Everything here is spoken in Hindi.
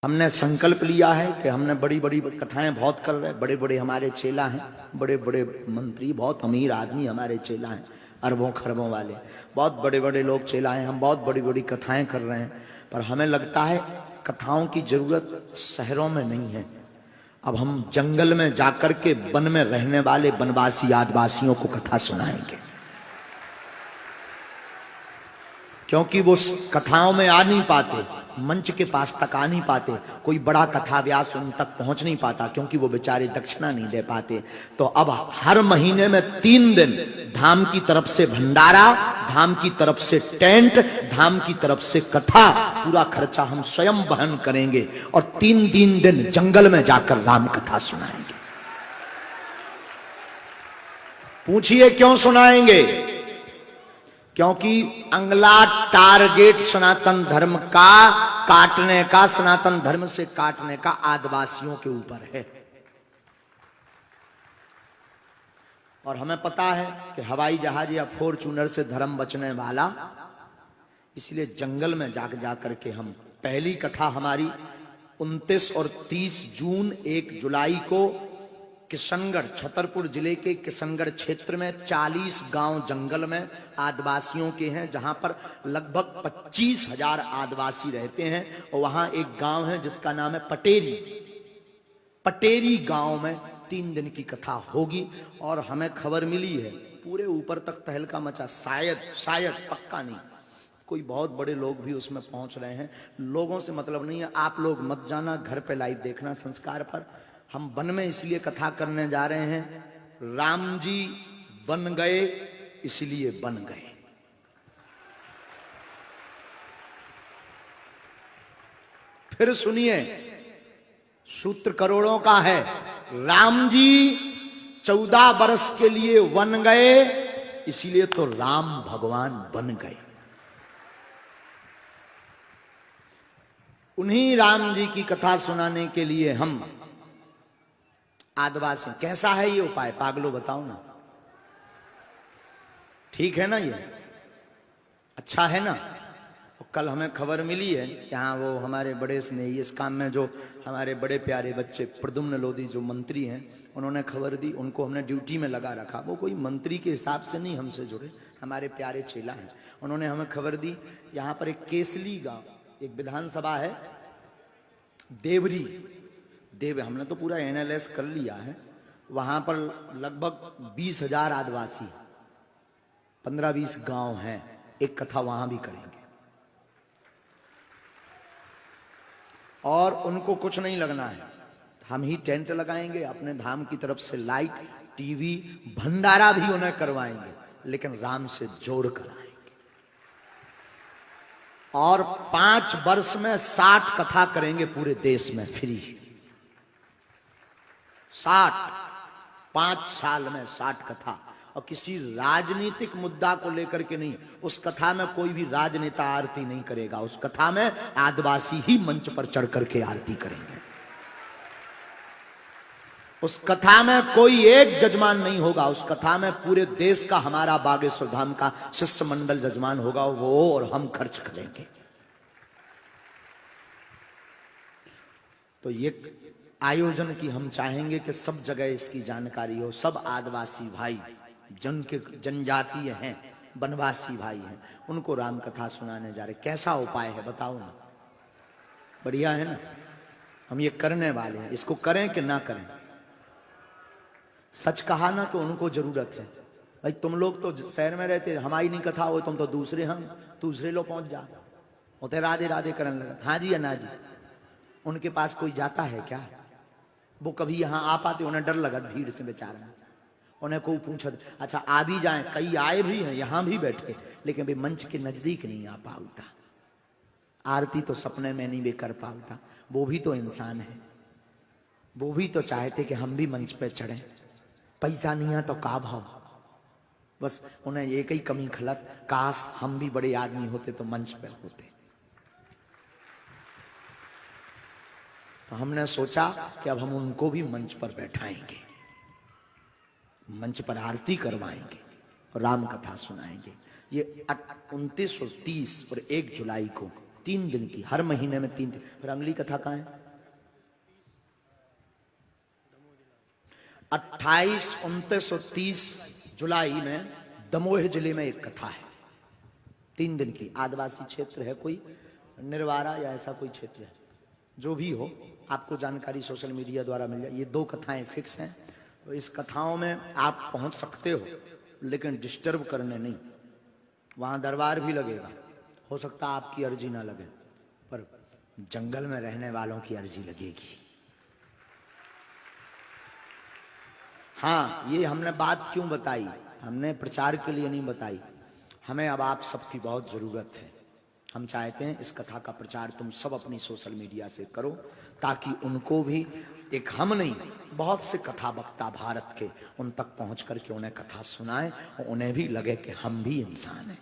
हमने संकल्प लिया है कि हमने बड़ी बड़ी कथाएं बहुत कर रहे हैं। बड़े बड़े हमारे चेला हैं, बड़े बड़े मंत्री, बहुत अमीर आदमी हमारे चेला हैं, अरबों खरबों वाले, बहुत बड़े बड़े लोग चेला हैं। हम बहुत बड़ी बड़ी कथाएं कर रहे हैं, पर हमें लगता है कथाओं की जरूरत शहरों में नहीं है। अब हम जंगल में जाकर के वन में रहने वाले वनवासी आदिवासियों को कथा सुनाएंगे, क्योंकि वो कथाओं में आ नहीं पाते, मंच के पास तक आ नहीं पाते, कोई बड़ा कथा व्यास उन तक पहुंच नहीं पाता, क्योंकि वो बेचारे दक्षिणा नहीं दे पाते। तो अब हर महीने में 3 दिन धाम की तरफ से भंडारा, धाम की तरफ से टेंट, धाम की तरफ से कथा, पूरा खर्चा हम स्वयं वहन करेंगे और 3 दिन जंगल में जाकर राम कथा सुनाएंगे। पूछिए क्यों सुनाएंगे? क्योंकि अगला टारगेट सनातन धर्म का काटने का, सनातन धर्म से काटने का आदिवासियों के ऊपर है। और हमें पता है कि हवाई जहाज या फॉर्चूनर से धर्म बचने वाला, इसलिए जंगल में जाकर के हम पहली कथा हमारी 29 और 30 जून 1 जुलाई को किशनगढ़, छतरपुर जिले के किशनगढ़ क्षेत्र में 40 गांव जंगल में आदिवासियों के हैं, जहां पर लगभग 25,000 आदिवासी रहते हैं। और वहां एक गांव है जिसका नाम है पटेरी। पटेरी गांव में 3 दिन की कथा होगी। और हमें खबर मिली है पूरे ऊपर तक तहलका मचा, शायद पक्का नहीं, कोई बहुत बड़े लोग भी उसमें पहुंच रहे हैं। लोगों से मतलब नहीं है, आप लोग मत जाना, घर पे लाइव देखना संस्कार पर। हम वन में इसलिए कथा करने जा रहे हैं, राम जी बन गए इसलिए बन गए। फिर सुनिए, सूत्र करोड़ों का है। राम जी 14 वर्ष के लिए वन गए, इसीलिए तो राम भगवान बन गए। उन्हीं राम जी की कथा सुनाने के लिए हम आदिवासी। कैसा है ये उपाय, पागलो बताओ ना? ठीक है ना? ये अच्छा है ना? कल हमें खबर मिली है, यहाँ वो हमारे बड़े स्नेही इस काम में जो हमारे बड़े प्यारे बच्चे प्रद्युम्न लोधी जो मंत्री हैं, उन्होंने खबर दी, उनको हमने ड्यूटी में लगा रखा। वो कोई मंत्री के हिसाब से नहीं हमसे जुड़े, हमारे प्यारे चेला हैं। उन्होंने हमें खबर दी, यहाँ पर एक केसली गांव, एक विधानसभा है देवरी, हमने तो पूरा एनालाइज कर लिया है। वहां पर लगभग 20,000 आदिवासी, 15-20 गांव हैं। एक कथा वहां भी करेंगे और उनको कुछ नहीं लगना है, हम ही टेंट लगाएंगे, अपने धाम की तरफ से लाइट, टीवी, भंडारा भी उन्हें करवाएंगे, लेकिन राम से जोड़ कराएंगे। और 5 वर्ष में 60 कथा करेंगे पूरे देश में फ्री। 5 साल में 60 कथा, और किसी राजनीतिक मुद्दा को लेकर के नहीं। उस कथा में कोई भी राजनेता आरती नहीं करेगा, उस कथा में आदिवासी ही मंच पर चढ़ करके आरती करेंगे। उस कथा में कोई एक जजमान नहीं होगा, उस कथा में पूरे देश का, हमारा बागेश्वर धाम का शिष्य मंडल जजमान होगा, वो और हम खर्च करेंगे। तो ये आयोजन की हम चाहेंगे कि सब जगह इसकी जानकारी हो। सब आदिवासी भाई जनजातीय हैं, वनवासी भाई हैं, उनको राम कथा सुनाने जा रहे। कैसा उपाय है बताओ ना? बढ़िया है ना? हम ये करने वाले हैं, इसको करें कि ना करें? सच कहा ना तो उनको जरूरत है। भाई तुम लोग तो शहर में रहते, हमारी नहीं कथा हो, तुम तो दूसरे लोग पहुंच जा होते, राधे राधे करने लगा। हाँ जी या ना जी? उनके पास कोई जाता है क्या? वो कभी यहां आ पाते? उन्हें डर लगा भीड़ से बेचारा, उन्हें कोई पूछा। अच्छा आ भी जाए, कई आए भी हैं, यहां भी बैठे, लेकिन वे मंच के नजदीक नहीं आ पाता। आरती तो सपने में नहीं वे कर पाता। वो भी तो इंसान है, वो भी तो चाहते कि हम भी मंच पे चढ़े। पैसा नहीं है तो का भाव, बस उन्हें एक ही कमी खलत, काश हम भी बड़े आदमी होते तो मंच पे होते। तो हमने सोचा कि अब हम उनको भी मंच पर बैठाएंगे, मंच पर आरती करवाएंगे और राम कथा सुनाएंगे। ये 29 और 30 और 1 जुलाई को 3 दिन की, हर महीने में 3 दिन। फिर अगली कथा कहाँ है? 28, 29 और 30 जुलाई में दमोह जिले में एक कथा है, 3 दिन की। आदिवासी क्षेत्र है कोई, निर्वारा या ऐसा कोई क्षेत्र है, जो भी हो, आपको जानकारी सोशल मीडिया द्वारा मिल जाए। ये 2 कथाएं फिक्स हैं, तो इस कथाओं में आप पहुंच सकते हो, लेकिन डिस्टर्ब करने नहीं। वहां दरबार भी लगेगा, हो सकता है आपकी अर्जी ना लगे, पर जंगल में रहने वालों की अर्जी लगेगी। हाँ, ये हमने बात क्यों बताई? हमने प्रचार के लिए नहीं बताई, हमें अब आप सबकी बहुत जरूरत है। हम चाहते हैं इस कथा का प्रचार तुम सब अपनी सोशल मीडिया से करो, ताकि उनको भी, एक हम नहीं, बहुत से कथा वक्ता भारत के, उन तक पहुंच करके उन्हें कथा सुनाएं और उन्हें भी लगे कि हम भी इंसान हैं।